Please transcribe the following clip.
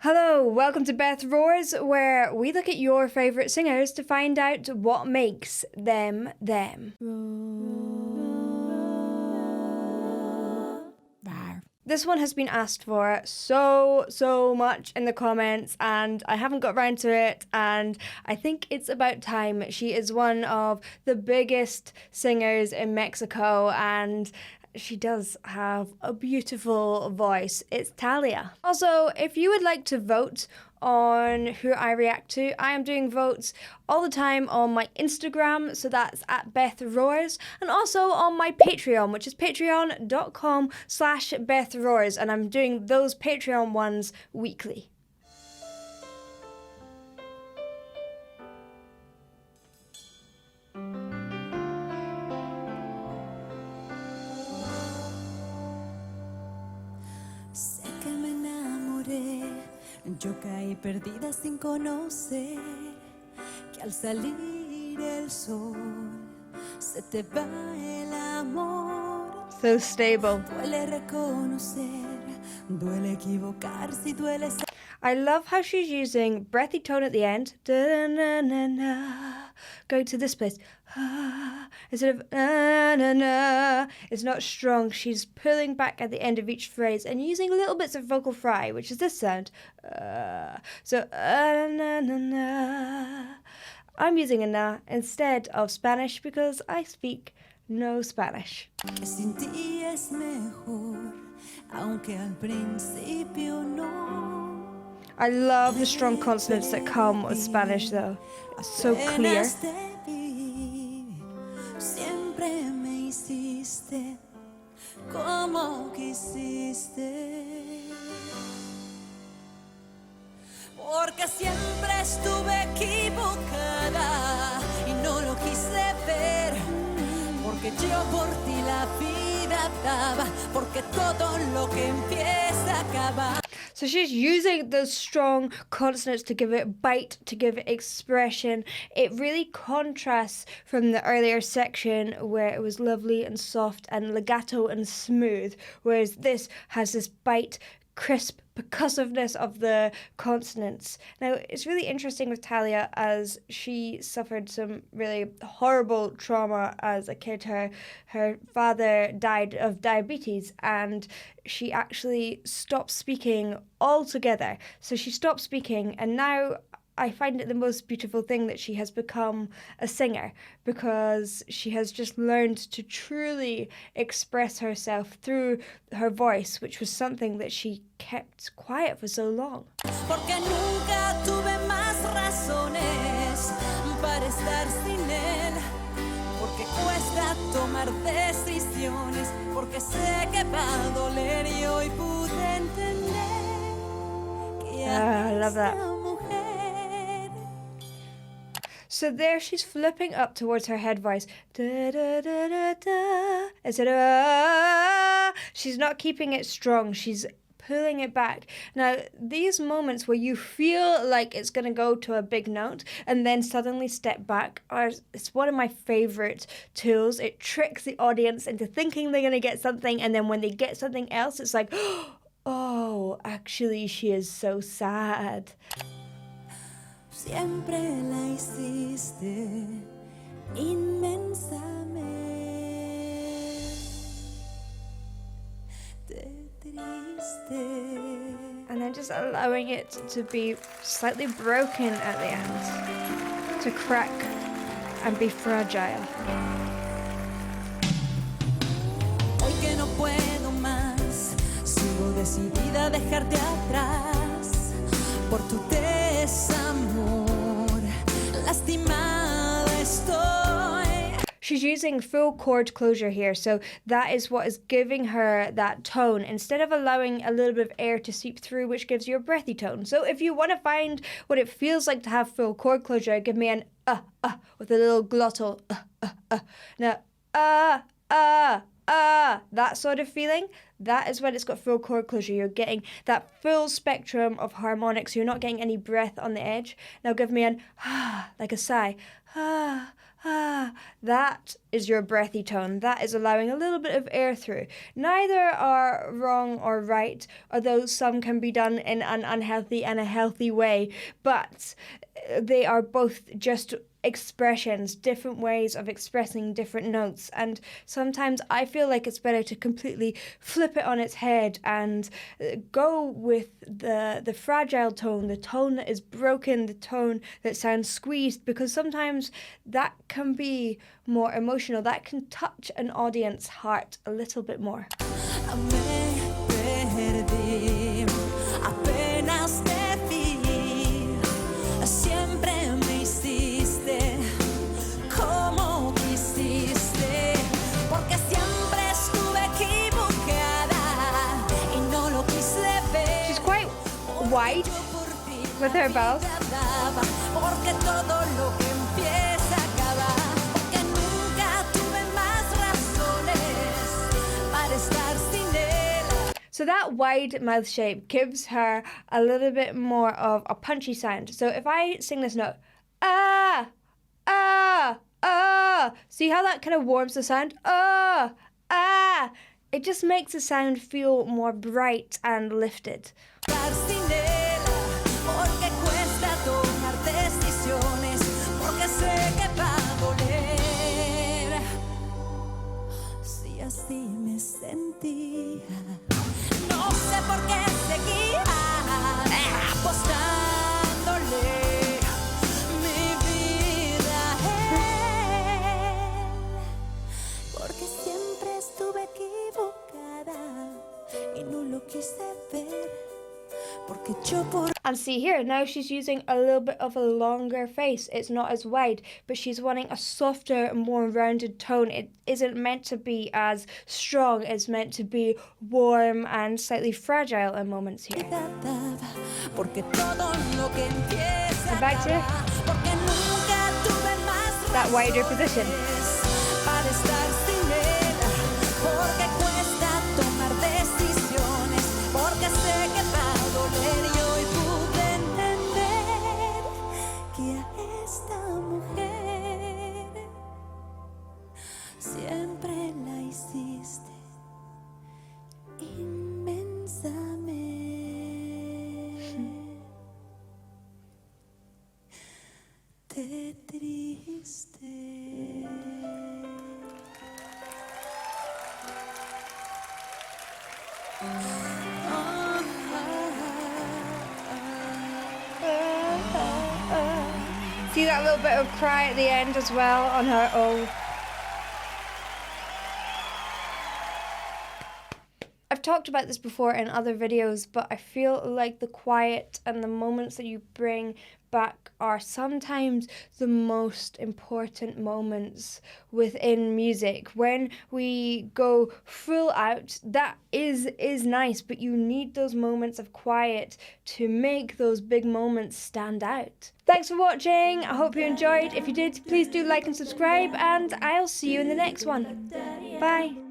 Hello, welcome to Beth Roars, where we look at your favourite singers to find out what makes them them. This one has been asked for so much in the comments, and I haven't got around to it, and I think it's about time. She is one of the biggest singers in Mexico, and she does have a beautiful voice. It's Thalia. Also, if you would like to vote on who I react to, I am doing votes all the time on my Instagram, so that's at Beth Roars, and also on my Patreon, which is patreon.com/Beth Roars, and I'm doing those Patreon ones weekly. Yo caí perdida sin conocer que al salir el sol se te va el amor. So stable. Duele reconocer, duele equivocarse y duele ser. I love how she's using breathy tone at the end. Da-na-na-na. Going to this place. Instead of na-na-na. It's not strong. She's pulling back at the end of each phrase and using little bits of vocal fry, which is this sound. So na-na-na. I'm using a na instead of Spanish because I speak no Spanish. Sin ti es mejor, aunque al principio no. I love the strong consonants that come with Spanish, though. It's so clear. Siempre me hiciste como quisiste. Porque siempre estuve equivocada y no lo quise ver. Porque yo por ti la vida daba. Porque todo lo que empieza acaba. So she's using those strong consonants to give it bite, to give it expression. It really contrasts from the earlier section where it was lovely and soft and legato and smooth, whereas this has this bite, crisp percussiveness of the consonants. Now, it's really interesting with Thalia as she suffered some really horrible trauma as a kid. Her father died of diabetes and she actually stopped speaking altogether. So she stopped speaking, and now I find it the most beautiful thing that she has become a singer, because she has just learned to truly express herself through her voice, which was something that she kept quiet for so long. Porque nunca tuve más razones para estar sin él. Porque cuesta tomar decisiones. Porque sé que va a doler y hoy pude entender que I love that. So there she's flipping up towards her head voice. Da, da, da, da, da. Instead of she's not keeping it strong. She's pulling it back. Now, these moments where you feel like it's going to go to a big note and then suddenly step back, it's one of my favorite tools. It tricks the audience into thinking they're going to get something, and then when they get something else, it's like, oh, actually, she is so sad. Siempre la hiciste inmensamente triste. And then just allowing it to be slightly broken at the end, to crack and be fragile. Hoy que no puedo más, sigo decidida a dejarte atrás por tu desamor, lastimada estoy. She's using full chord closure here, so that is what is giving her that tone, instead of allowing a little bit of air to seep through, which gives you a breathy tone. So if you want to find what it feels like to have full chord closure, give me an with a little glottal Now, that sort of feeling, that is when it's got full chord closure. You're getting that full spectrum of harmonics. You're not getting any breath on the edge. Now give me an like a sigh. ah, that is your breathy tone. That is allowing a little bit of air through. Neither are wrong or right, although some can be done in an unhealthy and a healthy way, but they are both just expressions, different ways of expressing different notes, and sometimes I feel like it's better to completely flip it on its head and go with the fragile tone, the tone that is broken, the tone that sounds squeezed, because sometimes that can be more emotional, that can touch an audience's heart a little bit more. Wide with her bells. So that wide mouth shape gives her a little bit more of a punchy sound. So if I sing this note, ah, ah, ah, see how that kind of warms the sound? Ah, ah. It just makes the sound feel more bright and lifted. And see here, now she's using a little bit of a longer face. It's not as wide, but she's wanting a softer, more rounded tone. It isn't meant to be as strong. It's meant to be warm and slightly fragile in moments here. And back to that wider position. See that little bit of cry at the end as well on her own. I've talked about this before in other videos, but I feel like the quiet and the moments that you bring back are sometimes the most important moments within music. When we go full out, that is nice, but you need those moments of quiet to make those big moments stand out. Thanks for watching. I hope you enjoyed. If you did, please do like and subscribe, and I'll see you in the next one. Bye.